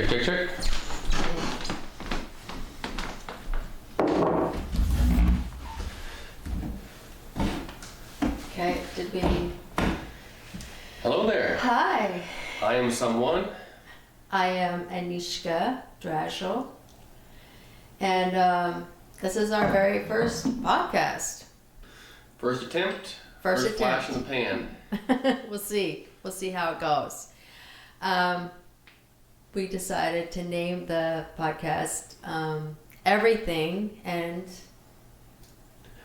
Check, check, check. Okay, did we... Hello there. Hi, I am someone. I am Anezka Drashel, and this is our very first podcast. First attempt. First flash attempt. in the pan. We'll see how it goes. We decided to name the podcast Everything and...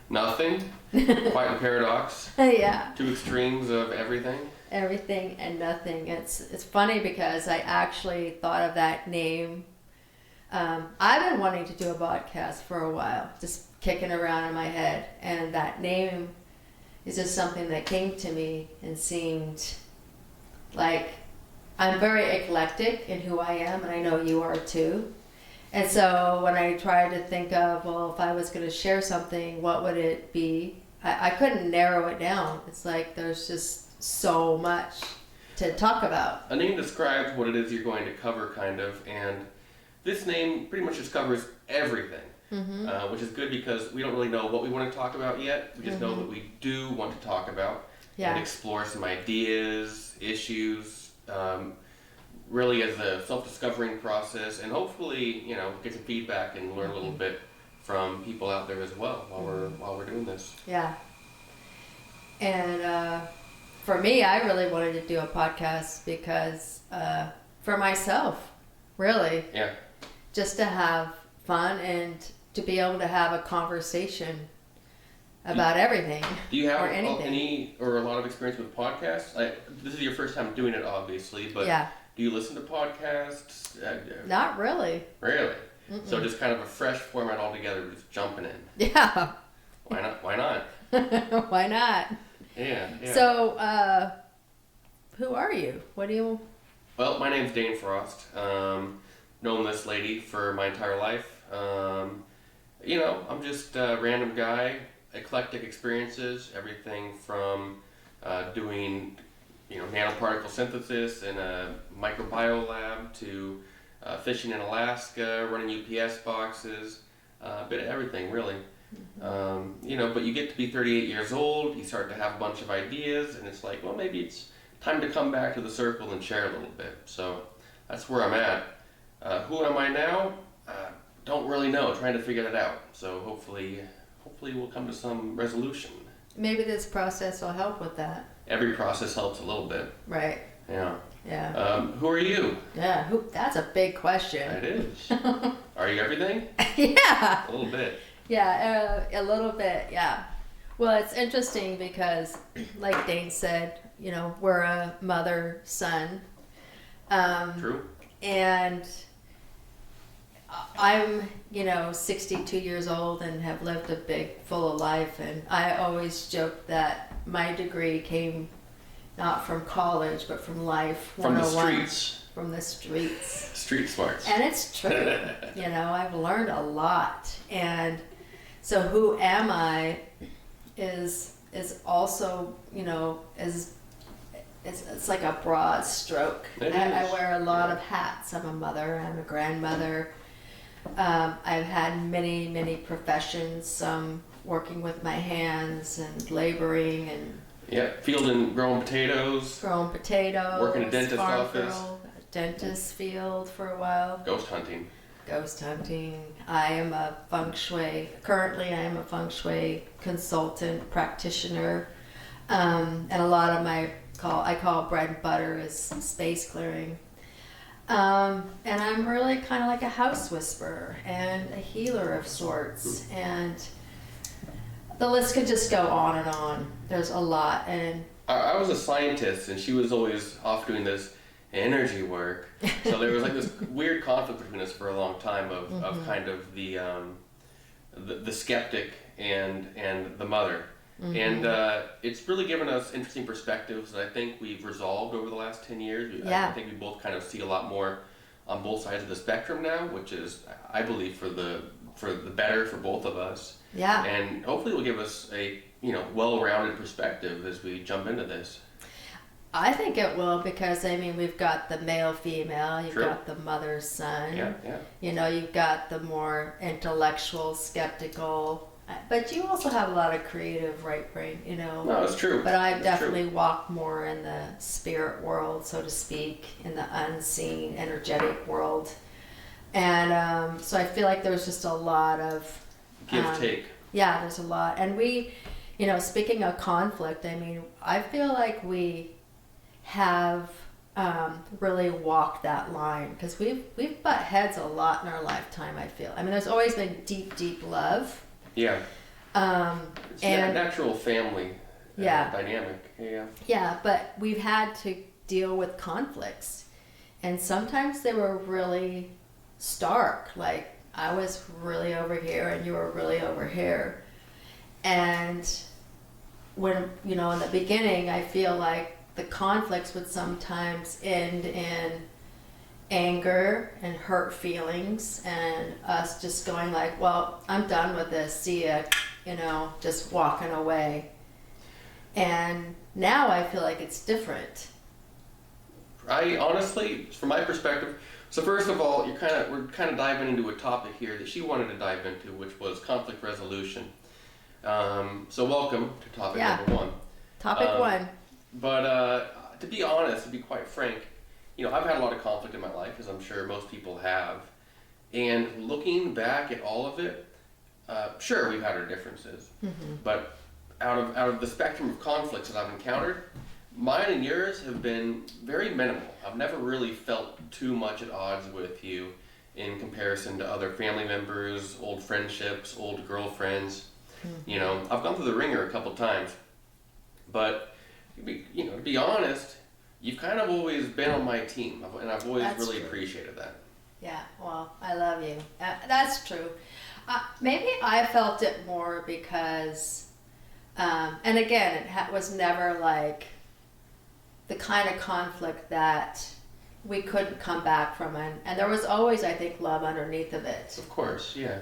Nothing. Quite a paradox. Yeah. Two extremes of everything. Everything and nothing. It's funny because I actually thought of that name. I've been wanting to do a podcast for a while, just kicking around in my head, and that name is just something that came to me and seemed like I'm very eclectic in who I am, and I know you are too. And so when I tried to think of, well, if I was going to share something, what would it be? I couldn't narrow it down. It's like there's just so much to talk about. A name describes what it is you're going to cover, kind of, and this name pretty much just covers everything, which is good because we don't really know what we want to talk about yet. We just know that we do want to talk about and explore some ideas, issues, really as a self-discovering process, and hopefully, get some feedback and learn a little bit from people out there as well while we're doing this. Yeah. And for me, I really wanted to do a podcast because for myself, really. Yeah. Just to have fun and to be able to have a conversation about everything. Do you have or anything. any or a lot of experience with podcasts? This is your first time doing it, obviously, but do you listen to podcasts? Not really. Really? Mm-mm. So just kind of a fresh format altogether, just jumping in. Yeah. Why not? Why not? Why not? Yeah. So, who are you? What do you... Well, my name's Dane Frost. Known this lady for my entire life. I'm just a random guy, eclectic experiences, everything from doing, nanoparticle synthesis in a microbiome lab to fishing in Alaska, running UPS boxes, a bit of everything, really. But you get to be 38 years old, you start to have a bunch of ideas, and it's like, well, maybe it's time to come back to the circle and share a little bit. So that's where I'm at. Who am I now? Don't really know. Trying to figure that out. So hopefully we'll come to some resolution. Maybe this process will help with that. Every process helps a little bit. Right. Yeah. Yeah. Who are you? Yeah. That's a big question. It is. Are you everything? Yeah. A little bit. Yeah, a little bit. Yeah. Well, it's interesting because, like Dane said, we're a mother-son. True. And I'm, 62 years old and have lived a big, full life. And I always joke that my degree came not from college, but from life. From the streets. From the streets. Street smarts. And it's true. I've learned a lot. And so who am I is also, it's like a broad stroke. I wear a lot of hats. I'm a mother, I'm a grandmother. I've had many, many professions, some working with my hands and laboring and... Yeah, fielding growing potatoes. Working a dentist office. Dentist field for a while. Ghost hunting. I am a currently I am a feng shui consultant, practitioner. And a lot of I call bread and butter is space clearing. And I'm really kind of like a house whisperer and a healer of sorts. And the list could just go on and on. There's a lot. And I was a scientist, and she was always off doing this energy work. So there was like this weird conflict between us for a long time of kind of the skeptic and the mother. And it's really given us interesting perspectives that I think we've resolved over the last 10 years. I think we both kind of see a lot more on both sides of the spectrum now, which is, I believe, for the better for both of us. Yeah. And hopefully it will give us a well-rounded perspective as we jump into this. I think it will because I mean we've got the male female, you've True. got the mother son. Yeah, yeah. You know, you've got the more intellectual, skeptical, but you also have a lot of creative right brain, you know. No, it's true. But I It's definitely true. walk more in the spirit world, so to speak, in the unseen, energetic world. And so I feel like there's just a lot of Give um, take. yeah, there's a lot. And we, you know, speaking of conflict, I mean, I feel like we have really walked that line because we've butt heads a lot in our lifetime. I feel. I mean, there's always been deep, deep love. Yeah. Um, It's and natural family yeah, dynamic. Yeah. yeah, but we've had to deal with conflicts, and sometimes they were really stark. Like I was really over here, and you were really over here, and when you know in the beginning, I feel like the conflicts would sometimes end in anger and hurt feelings and us just going like, well, I'm done with this, see ya, you know, just walking away. And now I feel like it's different. I honestly, from my perspective, so first of all, we're kind of diving into a topic here that she wanted to dive into, which was conflict resolution. So welcome to topic Yeah. number one. Topic one. But to be honest, to be quite frank, you know, I've had a lot of conflict in my life, as I'm sure most people have. And looking back at all of it, sure, we've had our differences. Mm-hmm. But out of the spectrum of conflicts that I've encountered, mine and yours have been very minimal. I've never really felt too much at odds with you in comparison to other family members, old friendships, old girlfriends. Mm-hmm. You know, I've gone through the ringer a couple times. But, you know, to be honest, you've kind of always been on my team, and I've always That's really true. appreciated that. Yeah, well, I love you. That's true. Maybe I felt it more because, and again, it was never like the kind of conflict that we couldn't come back from, and there was always, I think, love underneath of it. Of course, yeah.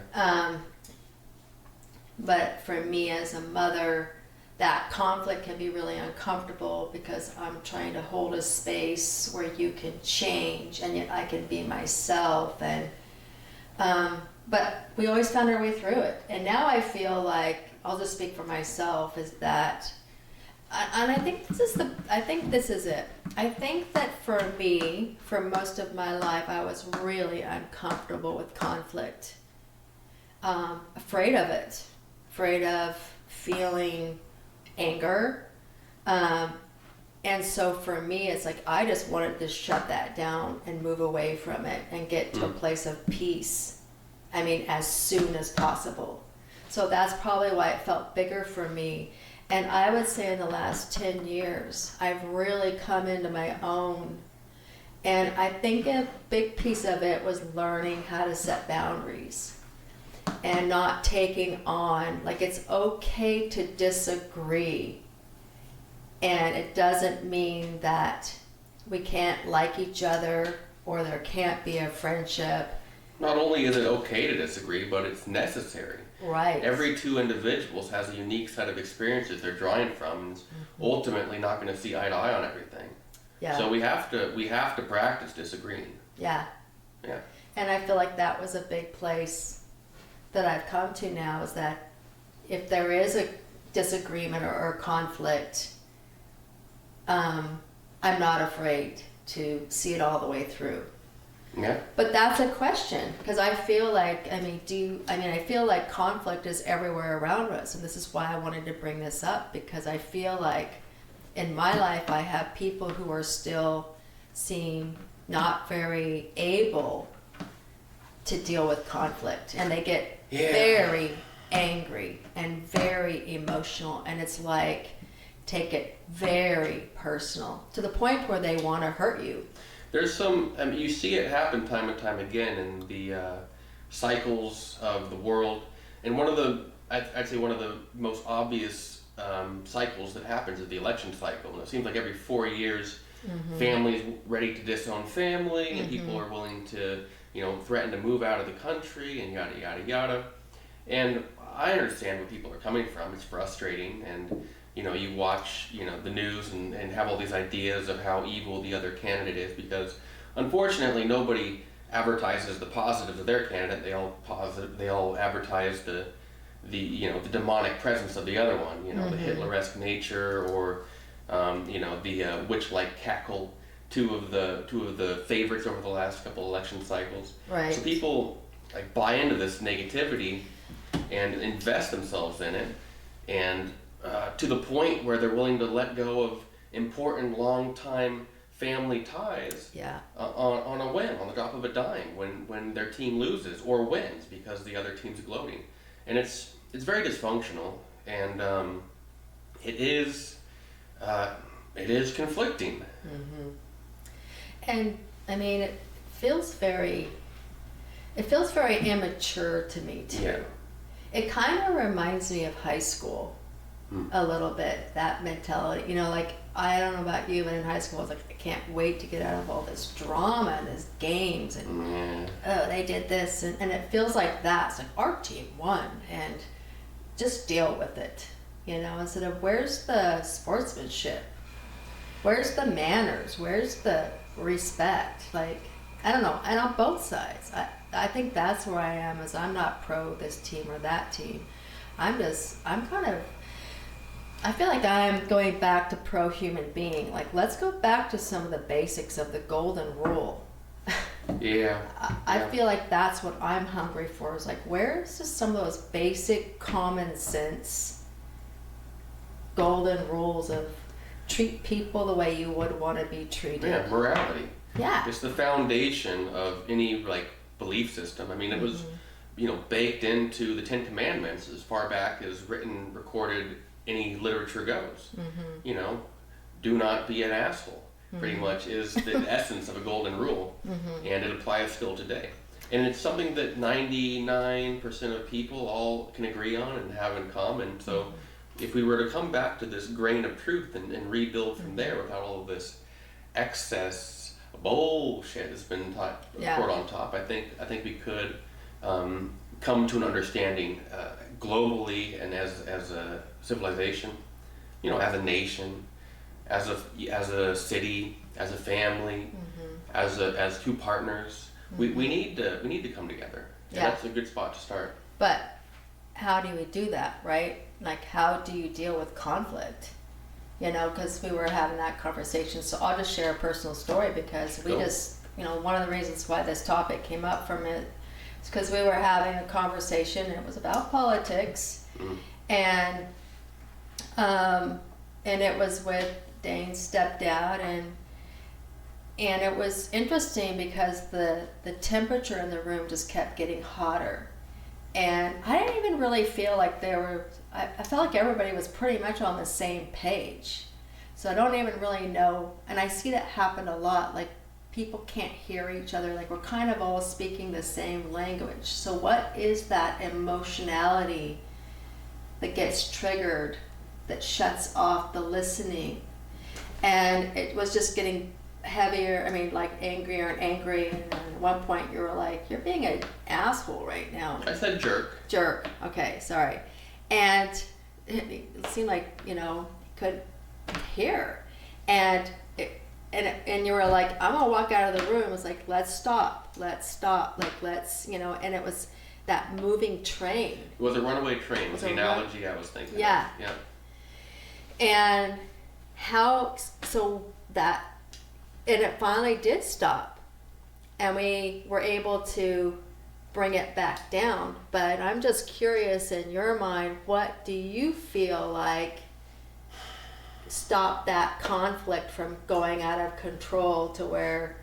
But for me as a mother, that conflict can be really uncomfortable because I'm trying to hold a space where you can change and yet I can be myself. And but we always found our way through it. And now I feel like, I'll just speak for myself, is that, and I think this is it. I think that for me, for most of my life, I was really uncomfortable with conflict. Afraid of it. Afraid of feeling anger. And so for me, it's like I just wanted to shut that down and move away from it and get to a place of peace. I mean, as soon as possible. So that's probably why it felt bigger for me. And I would say in the last 10 years, I've really come into my own. And I think a big piece of it was learning how to set boundaries and not taking on, like it's okay to disagree. And it doesn't mean that we can't like each other or there can't be a friendship. Not only is it okay to disagree, but it's necessary. Right. Every two individuals has a unique set of experiences they're drawing from, and ultimately not going to see eye to eye on everything. Yeah. So we have to practice disagreeing. Yeah. Yeah. And I feel like that was a big place that I've come to now, is that if there is a disagreement or conflict, I'm not afraid to see it all the way through. Yeah. But that's a question, because I feel like, I feel like conflict is everywhere around us, and this is why I wanted to bring this up, because I feel like in my life I have people who are still seem not very able to deal with conflict, and they get very angry and very emotional, and it's like take it very personal to the point where they want to hurt you. There's some, you see it happen time and time again in the cycles of the world. And I'd say one of the most obvious cycles that happens is the election cycle. And it seems like every 4 years, families ready to disown family, and people are willing to, threaten to move out of the country, and yada, yada, yada. And I understand where people are coming from. It's frustrating, and you watch, the news and have all these ideas of how evil the other candidate is, because unfortunately nobody advertises the positives of their candidate. They all advertise the demonic presence of the other one, the Hitler-esque nature, or the witch-like cackle, two of the favorites over the last couple election cycles. Right. So people like buy into this negativity and invest themselves in it, and to the point where they're willing to let go of important long-time family ties on a whim, on the drop of a dime, when their team loses or wins because the other team's gloating. And it's very dysfunctional, and it is conflicting. Mm-hmm. And I mean, it feels very immature to me too. Yeah. It kind of reminds me of high school a little bit, that mentality. Like, I don't know about you, but in high school I was like, I can't wait to get out of all this drama and these games and oh, they did this, and it feels like that. It's like our team won and just deal with it, instead of where's the sportsmanship? Where's the manners? Where's the respect? Like, I don't know. And on both sides, I think that's where I am, is I'm not pro this team or that team. I feel like I'm going back to pro human being. Like, let's go back to some of the basics of the golden rule. Yeah. I feel like that's what I'm hungry for, is like, where's just some of those basic common sense golden rules of treat people the way you would want to be treated. Yeah, morality. Yeah. It's the foundation of any belief system. I mean, it was baked into the Ten Commandments as far back as recorded any literature goes. Do not be an asshole, pretty much is the essence of a golden rule, and it applies still today. And it's something that 99% of people all can agree on and have in common. So if we were to come back to this grain of truth and rebuild from there without all of this excess bullshit that's been poured on top, I think we could come to an understanding globally and as a civilization, as a nation, as a city, as a family, as two partners. We need to come together. Yeah. That's a good spot to start. But how do we do that, right? Like, how do you deal with conflict? Because we were having that conversation. So I'll just share a personal story, because we one of the reasons why this topic came up from it is because we were having a conversation, and it was about politics, and it was with Dane's stepdad, and it was interesting because the temperature in the room just kept getting hotter. And I didn't even really feel like I felt like everybody was pretty much on the same page. So I don't even really know, and I see that happen a lot, like people can't hear each other, like we're kind of all speaking the same language. So what is that emotionality that gets triggered, that shuts off the listening? And it was just getting heavier, angrier and angry, and at one point you were like, you're being an asshole right now. I said jerk. Okay, sorry. And it seemed like, you could hear. And you were like, I'm gonna walk out of the room. It was like, let's stop, like let's, and it was that moving train. It was a runaway train, was the analogy I was thinking. Yeah. Yeah. And and it finally did stop, and we were able to bring it back down. But I'm just curious, in your mind, what do you feel like stopped that conflict from going out of control to where,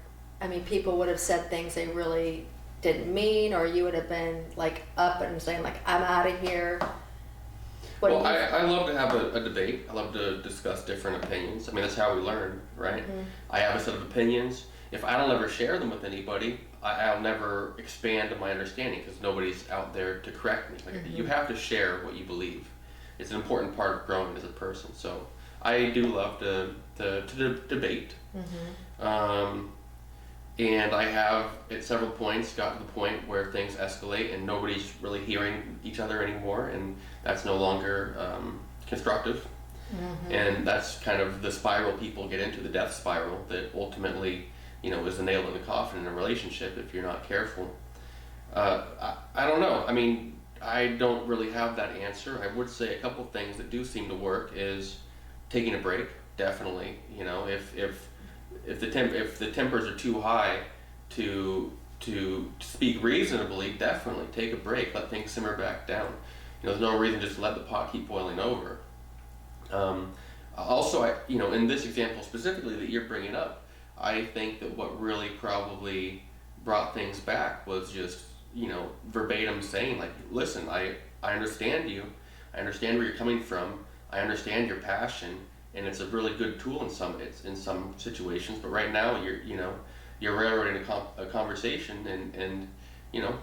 people would have said things they really didn't mean, or you would have been like up and saying like, I'm out of here? I love to have a debate. I love to discuss different opinions. That's how we learn, right? I have a set of opinions. If I don't ever share them with anybody, I'll never expand my understanding, because nobody's out there to correct me. You have to share what you believe. It's an important part of growing as a person. So I do love to debate. And I have, at several points, got to the point where things escalate and nobody's really hearing each other anymore, and that's no longer constructive. And that's kind of the spiral people get into, the death spiral that ultimately, is the nail in the coffin in a relationship if you're not careful. I don't know. I mean, I don't really have that answer. I would say a couple things that do seem to work is taking a break, definitely. If the tempers are too high to speak reasonably, definitely take a break, let things simmer back down. There's no reason just to let the pot keep boiling over. Also, in this example specifically that you're bringing up, I think that what really probably brought things back was just, verbatim saying, like, listen, I understand you, I understand where you're coming from, I understand your passion, and it's a really good tool in some situations, but right now you're railroading a conversation, and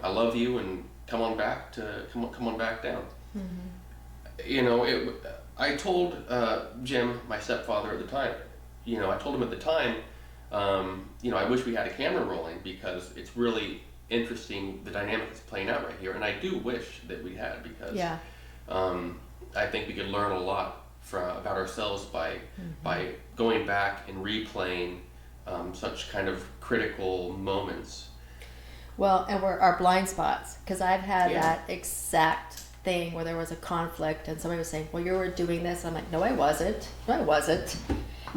I love you, and come on back down. I told Jim, my stepfather at the time, I told him at the time, I wish we had a camera rolling because it's really interesting the dynamic that's playing out right here, and I do wish that we had, because I think we could learn a lot about ourselves by going back and replaying such kind of critical moments. Well, and we're our blind spots, because I've had that exact thing where there was a conflict and somebody was saying, well, you were doing this. I'm like, no, I wasn't.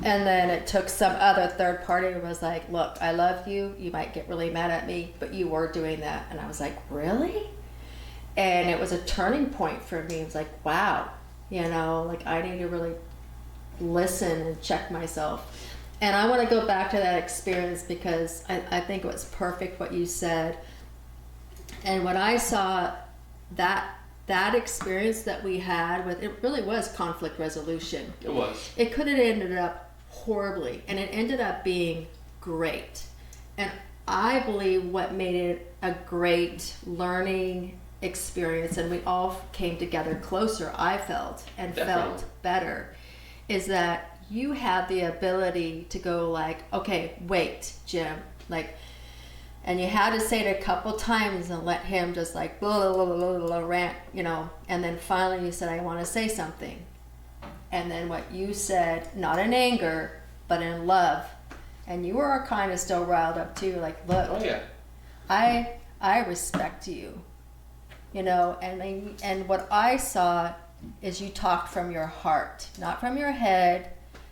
And then it took some other third party who was like, look, I love you. You might get really mad at me, but you were doing that. And I was like, really? And it was a turning point for me. It was like, wow, like I need to really listen and check myself. And I want to go back to that experience because I think it was perfect what you said. And when I saw that experience that we had with, it really was conflict resolution. It was. It could have ended up horribly, and it ended up being great. And I believe what made it a great learning experience, and we all came together closer, I felt, and felt better, is that you had the ability to go like, okay, wait, Jim, like, and you had to say it a couple times and let him just like blah, blah, blah, blah, blah, rant, and then finally you said, I want to say something. And then what you said, not in anger, but in love. And you were kind of still riled up too, like, look, oh, yeah. I respect you, and what I saw is you talked from your heart, not from your head,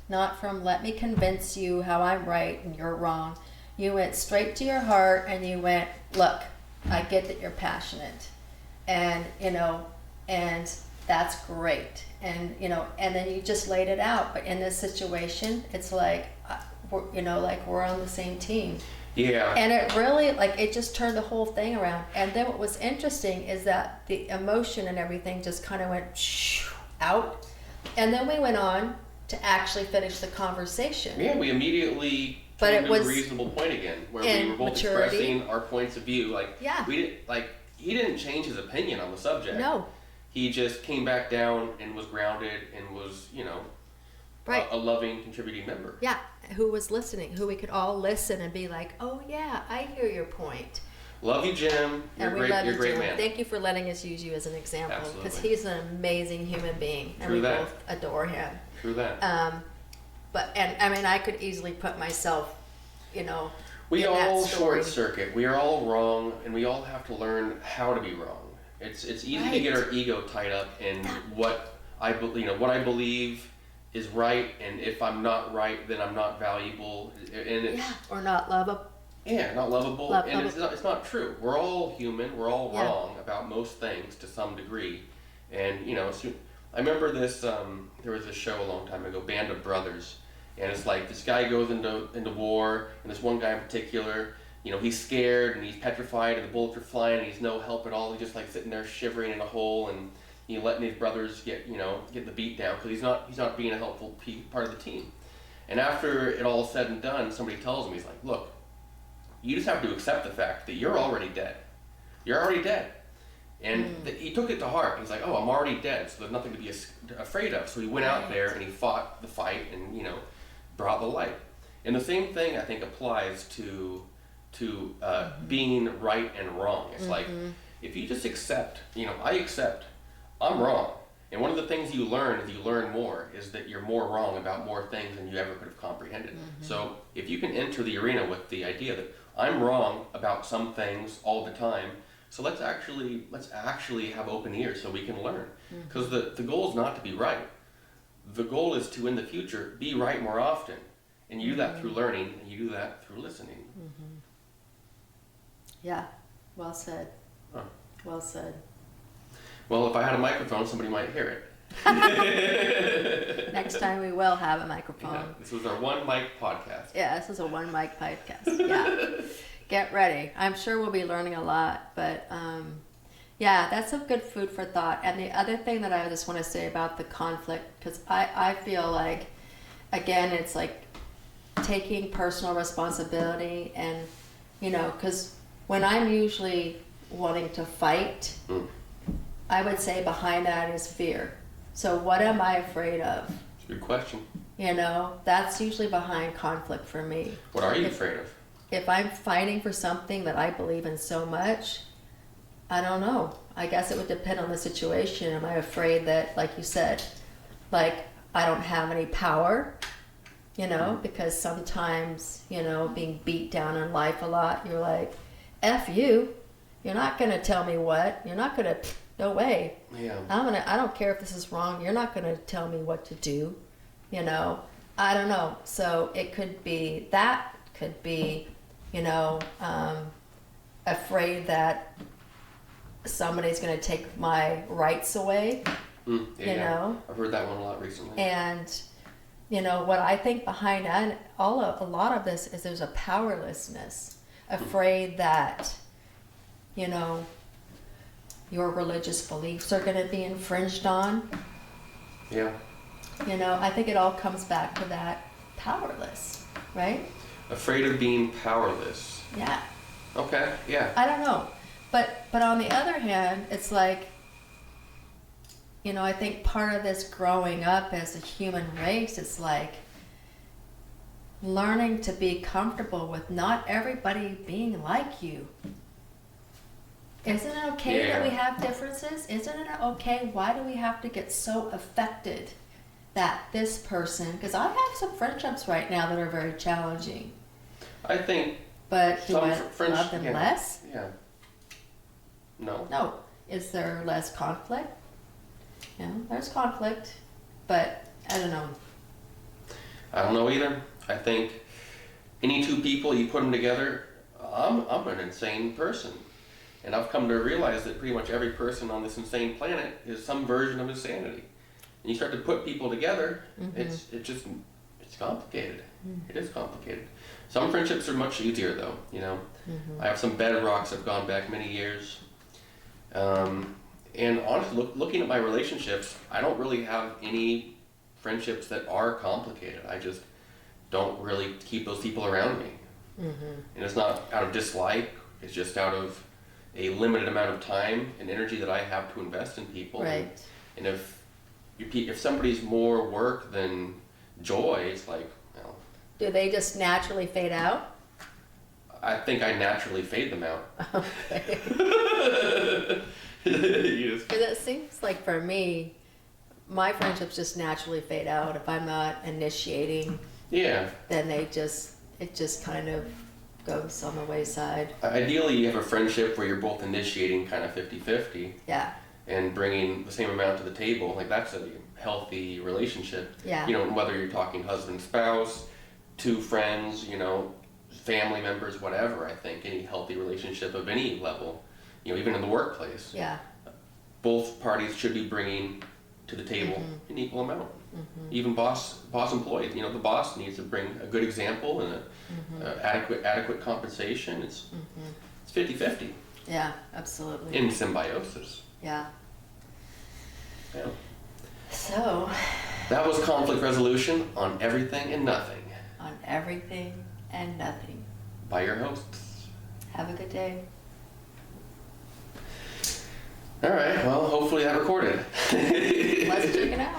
not from let me convince you how I'm right and you're wrong. You went straight to your heart and you went, look, I get that you're passionate, and and that's great, and and then you just laid it out. But in this situation, it's like we're on the same team. Yeah. And it really, it just turned the whole thing around. And then what was interesting is that the emotion and everything just kind of went out, and then we went on to actually finish the conversation. Yeah, we immediately came to a reasonable point again, where we were both expressing our points of view. He didn't change his opinion on the subject. No. He just came back down and was grounded and was, right. a loving, contributing member. Yeah, who was listening, who we could all listen and be like, oh yeah, I hear your point. Love you, Jim. You're a great man. Thank you for letting us use you as an example, because he's an amazing human being, and we both adore him. True that. I could easily put myself, we in all that story. short circuit. We are all wrong, and we all have to learn how to be wrong. It's easy to get our ego tied up in what I believe is right, and if I'm not right, then I'm not valuable, and or not lovable. Yeah, not lovable, and it's not true. We're all human. We're all wrong about most things to some degree, and I remember this. There was a show a long time ago, Band of Brothers, and it's like this guy goes into war, and this one guy in particular, he's scared and he's petrified, and the bullets are flying, and he's no help at all. He's just like sitting there shivering in a hole, and letting his brothers get the beat down because he's not being a helpful part of the team. And after it all said and done, somebody tells him, he's like, look, you just have to accept the fact that you're already dead. You're already dead. And he took it to heart. He's like, oh, I'm already dead, so there's nothing to be afraid of. So he went out there and he fought the fight and, brought the light. And the same thing, I think, applies to being right and wrong. It's like, if you just accept, I accept I'm wrong. And one of the things you learn as you learn more is that you're more wrong about more things than you ever could have comprehended. So if you can enter the arena with the idea that I'm wrong about some things all the time, so let's actually have open ears so we can learn. Because the goal is not to be right. The goal is to, in the future, be right more often. And you do that through learning, and you do that through listening. Yeah, well said. Huh. Well said. Well, if I had a microphone, somebody might hear it. Next time we will have a microphone. Yeah, this was our one mic podcast. Yeah, this is a one mic podcast. Yeah. Get ready. I'm sure we'll be learning a lot, but yeah, that's some good food for thought. And the other thing that I just want to say about the conflict, because I feel like, again, it's like taking personal responsibility and, because when I'm usually wanting to fight, I would say behind that is fear. So what am I afraid of? It's a good question. That's usually behind conflict for me. What are you afraid of? If I'm fighting for something that I believe in so much, I don't know. I guess it would depend on the situation. Am I afraid that, like you said, I don't have any power? Because sometimes, being beat down in life a lot, you're like, F you. You're not going to tell me what. You're not going to, no way. Yeah. I don't care if this is wrong. You're not going to tell me what to do. I don't know. So it could be, afraid that somebody's going to take my rights away. Yeah. I've heard that one a lot recently. And, what I think behind that, a lot of this is there's a powerlessness, afraid that, your religious beliefs are going to be infringed on. Yeah. I think it all comes back to that powerless, right? Afraid of being powerless. Yeah. Okay, yeah. I don't know. But on the other hand, it's like, I think part of this growing up as a human race is like learning to be comfortable with not everybody being like you. Isn't it okay that we have differences? Isn't it okay? Why do we have to get so affected that this person, because I have some friendships right now that are very challenging. I think. But do I love them less? Yeah. No. No. Is there less conflict? There's conflict, but I don't know. I don't know either. I think any two people, you put them together, I'm an insane person. And I've come to realize that pretty much every person on this insane planet is some version of insanity. And you start to put people together, it's complicated. It is complicated. Some friendships are much easier though, I have some bedrocks that have gone back many years. And honestly, looking at my relationships, I don't really have any friendships that are complicated. I just don't really keep those people around me. And it's not out of dislike, it's just out of a limited amount of time and energy that I have to invest in people. Right. And if somebody's more work than joy, it's like, well. Do they just naturally fade out? I think I naturally fade them out. Okay. Because it seems like for me, my friendships just naturally fade out. If I'm not initiating, then it just kind of goes on the wayside. Ideally, you have a friendship where you're both initiating kind of 50-50. Yeah. And bringing the same amount to the table. Like that's a healthy relationship. Yeah. Whether you're talking husband, spouse, two friends, family members, whatever. I think any healthy relationship of any level, even in the workplace. Yeah. Both parties should be bringing to the table an equal amount. Even boss employees, the boss needs to bring a good example and adequate compensation. It's 50-50. Yeah, absolutely. In symbiosis. Yeah. Yeah. So. That was conflict resolution on everything and nothing. On everything and nothing. By your hosts. Have a good day. All right. Well, hopefully that recorded. Let's check it out.